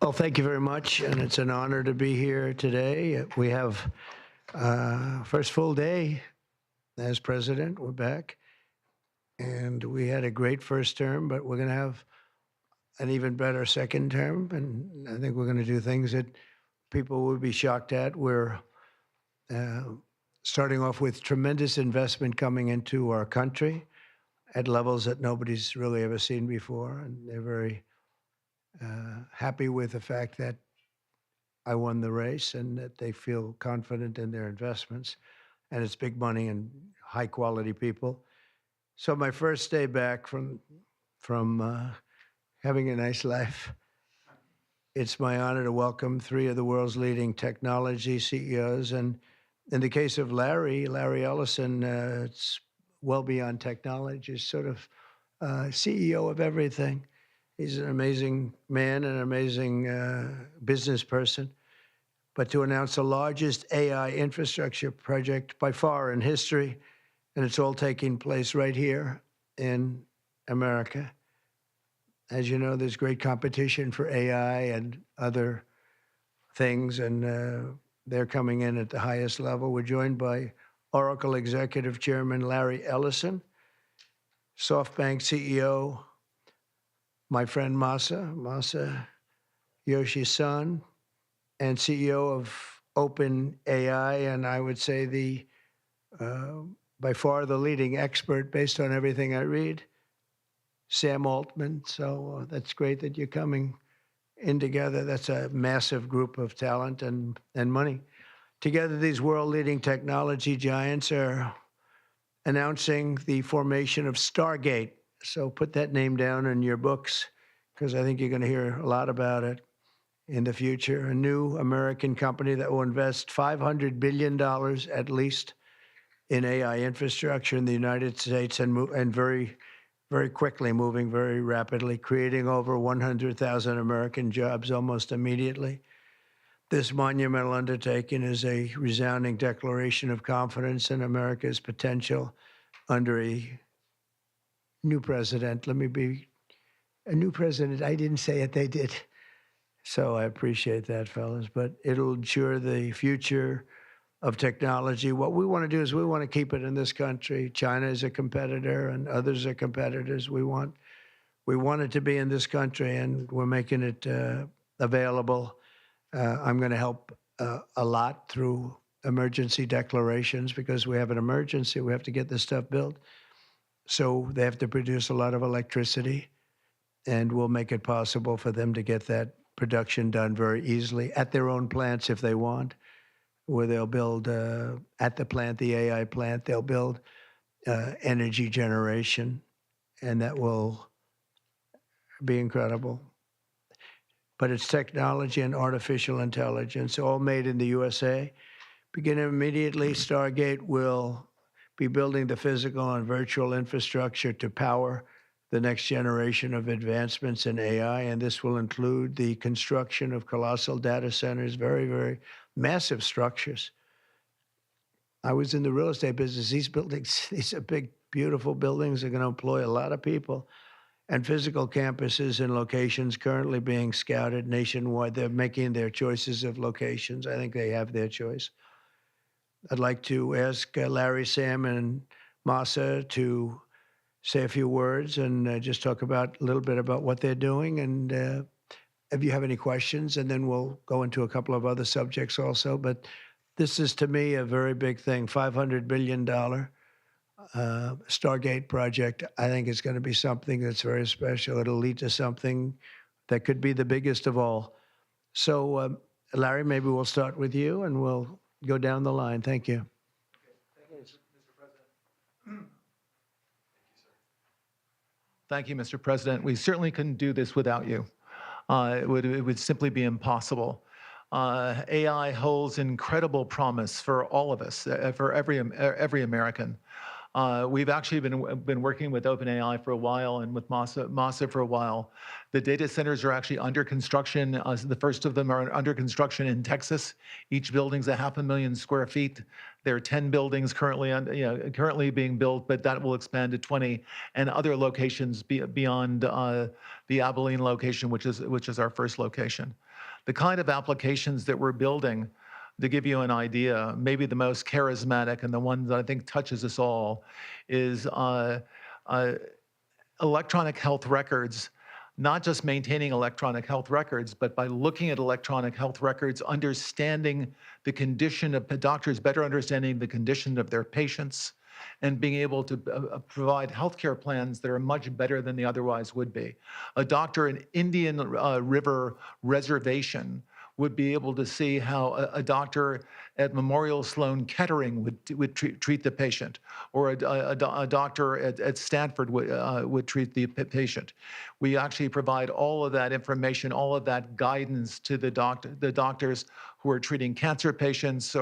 Well, thank you very much, and it's an honor to be here today. We have first full day as president. We're back, and we had a great first term, but we're going to have an even better second term, and I think we're going to do things that people will be shocked at. We're uh, starting off with tremendous investment coming into our country at levels that nobody's really ever seen before, and they're very happy with the fact that I won the race and that they feel confident in their investments. And it's big money and high quality people. So my first day back from having a nice life, it's my honor to welcome three of the world's leading technology CEOs. And in the case of Larry Ellison, it's well beyond technology. He's sort of CEO of everything. He's an amazing man, an amazing business person. But to announce the largest AI infrastructure project by far in history, and it's all taking place right here in America. As you know, there's great competition for AI and other things, and they're coming in at the highest level. We're joined by Oracle Executive Chairman Larry Ellison, SoftBank CEO, my friend Masa Yoshi-san, and CEO of OpenAI, and I would say the by far the leading expert based on everything I read, Sam Altman. So that's great that you're coming in together. That's a massive group of talent and money. Together, these world-leading technology giants are announcing the formation of Stargate. So put that name down in your books, because I think you're going to hear a lot about it in the future. A new American company that will invest $500 billion at least in AI infrastructure in the United States, and very, very quickly, moving very rapidly, creating over 100,000 American jobs almost immediately. This monumental undertaking is a resounding declaration of confidence in America's potential under a new president. Let me be a new president. I didn't say it, they did. So I appreciate that, fellas. But it'll ensure the future of technology. What we want to do is we want to keep it in this country. China is a competitor and others are competitors. We want it to be in this country, and we're making it available. I'm going to help a lot through emergency declarations, because we have an emergency. We have to get this stuff built. So they have to produce a lot of electricity, and we'll make it possible for them to get that production done very easily at their own plants if they want, where they'll build at the plant, the AI plant, they'll build energy generation, and that will be incredible. But it's technology and artificial intelligence, all made in the USA. Beginning immediately, Stargate will be building the physical and virtual infrastructure to power the next generation of advancements in AI, and this will include the construction of colossal data centers, very, very massive structures. I was in the real estate business. These buildings, these are big, beautiful buildings. Are going to employ a lot of people, and physical campuses and locations currently being scouted nationwide. They're making their choices of locations. I think they have their choice. I'd like to ask Larry, Sam, and Masa to say a few words and just talk about a little bit about what they're doing, and if you have any questions, and then we'll go into a couple of other subjects also. But this is, to me, a very big thing. $500 billion Stargate project. I think it's going to be something that's very special. It'll lead to something that could be the biggest of all. So, Larry, maybe we'll start with you, and we'll go down the line. Thank you. Thank you, Mr. President. We certainly couldn't do this without you. It would simply be impossible. AI holds incredible promise for all of us, for every American. We've actually been working with OpenAI for a while and with Masa for a while. The data centers are actually under construction. The first of them are under construction in Texas. Each building's 500,000 square feet. There are 10 buildings currently being built, but that will expand to 20, and other locations beyond the Abilene location, which is our first location. The kind of applications that we're building, to give you an idea, maybe the most charismatic and the one that I think touches us all is electronic health records, not just maintaining electronic health records, but by looking at electronic health records, understanding the condition of doctors, better understanding the condition of their patients, and being able to provide healthcare plans that are much better than they otherwise would be. A doctor in Indian River Reservation would be able to see how a doctor at Memorial Sloan Kettering would treat the patient, or a doctor at Stanford would treat the patient. We actually provide all of that information, all of that guidance to the doctors who are treating cancer patients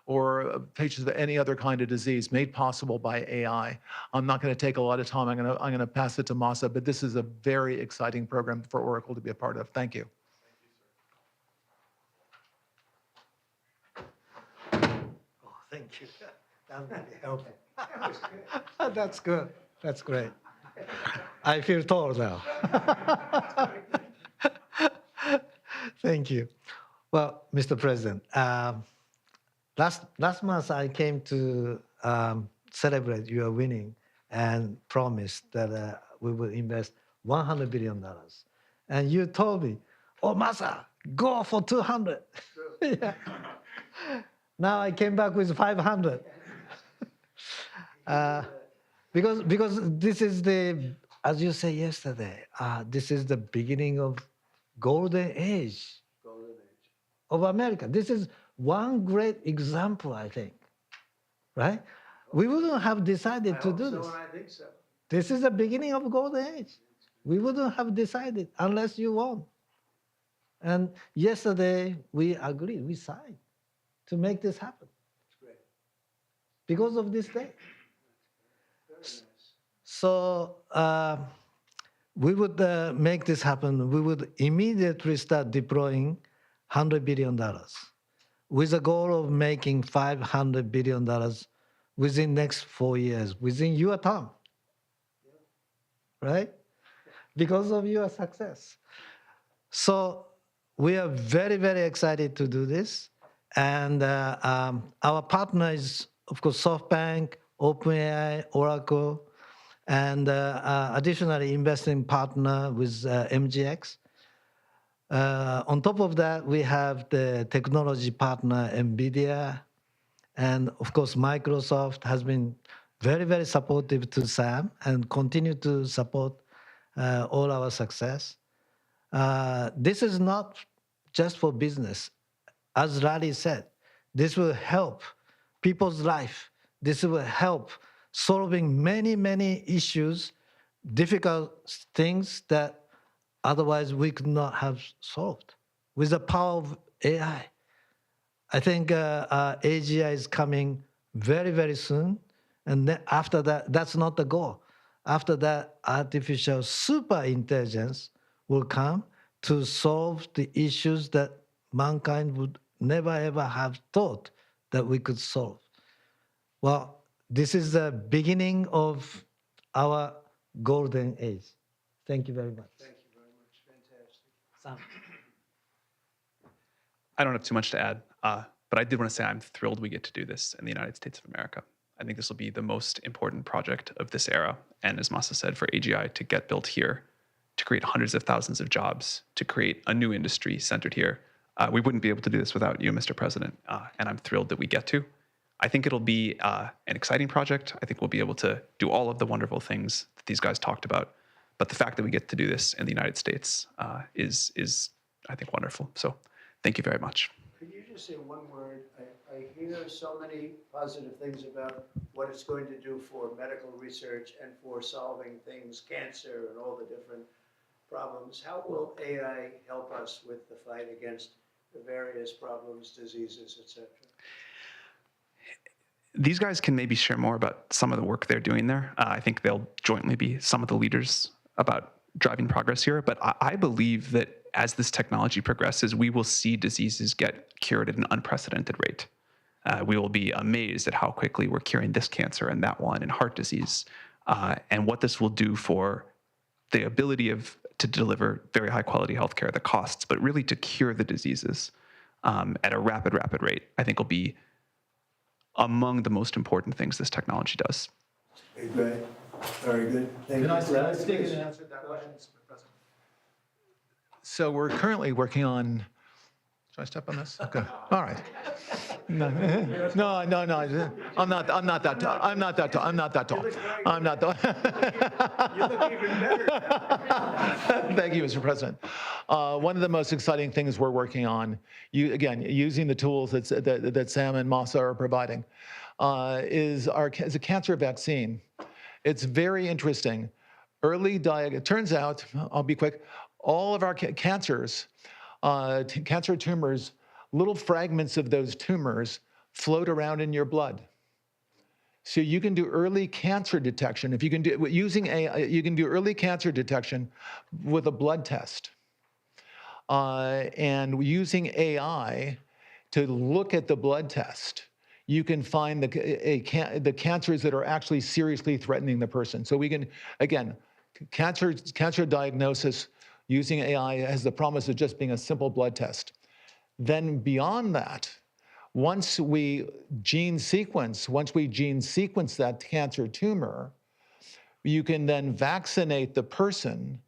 or patients with any other kind of disease, made possible by AI. I'm not going to take a lot of time. I'm going to pass it to Masa, but this is a very exciting program for Oracle to be a part of. Thank you. Thank you. That really helpful. That's good. That's great. I feel tall now. Thank you. Well, Mr. President, last month I came to celebrate your winning and promised that we will invest $100 billion. And you told me, oh, Masa, go for 200. Yeah. Now I came back with 500. Because this is the, as you said yesterday, this is the beginning of golden age of America. This is one great example, I think, right? We wouldn't have decided to do this. I think so. This is the beginning of golden age. We wouldn't have decided unless you won. And yesterday we agreed, we signed to make this happen. That's great. Because of this day. Very nice. So we would make this happen. We would immediately start deploying $100 billion with a goal of making $500 billion within next 4 years, within your term, right? Because of your success. So we are very, very excited to do this. And our partner is, of course, SoftBank, OpenAI, Oracle, and additionally investing partner with MGX. On top of that, we have the technology partner, NVIDIA, and of course, Microsoft has been very, very supportive to SAM and continue to support all our success. This is not just for business. As Larry said, this will help people's life. This will help solving many, many issues, difficult things that otherwise we could not have solved with the power of AI. I think AGI is coming very, very soon. And then after that, that's not the goal. After that, artificial super intelligence will come to solve the issues that mankind would never, ever have thought that we could solve. Well, this is the beginning of our golden age. Thank you very much. Thank you very much. Fantastic. Sam. I don't have too much to add, but I did want to say I'm thrilled we get to do this in the United States of America. I think this will be the most important project of this era. And as Masa said, for AGI to get built here, to create hundreds of thousands of jobs, to create a new industry centered here, we wouldn't be able to do this without you, Mr. President. And I'm thrilled that we get to. I think it'll be an exciting project. I think we'll be able to do all of the wonderful things that these guys talked about. But the fact that we get to do this in the United States is, I think, wonderful. So thank you very much. Could you just say one word? I hear so many positive things about what it's going to do for medical research and for solving things, cancer and all the different problems. How will AI help us with the fight against the various problems, diseases, etc.? These guys can maybe share more about some of the work they're doing there. I think they'll jointly be some of the leaders about driving progress here. But I believe that as this technology progresses, we will see diseases get cured at an unprecedented rate. We will be amazed at how quickly we're curing this cancer and that one and heart disease, and what this will do for the ability to deliver very high quality healthcare, the costs, but really to cure the diseases at a rapid rate, I think will be among the most important things this technology does. Okay, great. Very good. Thank Can I you. speak and answer that question, Mr. President? So we're currently working on. Should I step on this? Okay. All right. No. I'm not that tall. I'm not that tall. I'm not that. You look even better. Thank you, Mr. President. One of the most exciting things we're working on, again, using the tools that Sam and Masa are providing, is a cancer vaccine. It's very interesting. It turns out, I'll be quick, all of our cancers, cancer tumors, little fragments of those tumors float around in your blood. So you can do early cancer detection. If you can do using AI, you can do early cancer detection with a blood test. And using AI to look at the blood test, you can find the cancers that are actually seriously threatening the person. So we can, again, cancer diagnosis using AI has the promise of just being a simple blood test. Then beyond that, once we gene sequence that cancer tumor, you can then vaccinate the person,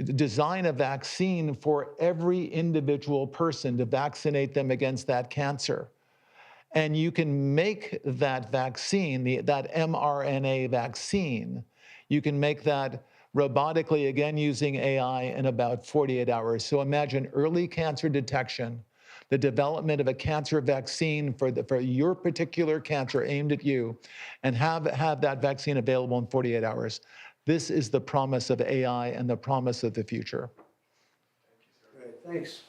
design a vaccine for every individual person to vaccinate them against that cancer. And you can make that vaccine, that mRNA vaccine, you can make that robotically, again, using AI in about 48 hours. So imagine early cancer detection, the development of a cancer vaccine for your particular cancer aimed at you, and have that vaccine available in 48 hours. This is the promise of AI and the promise of the future. Great, thanks.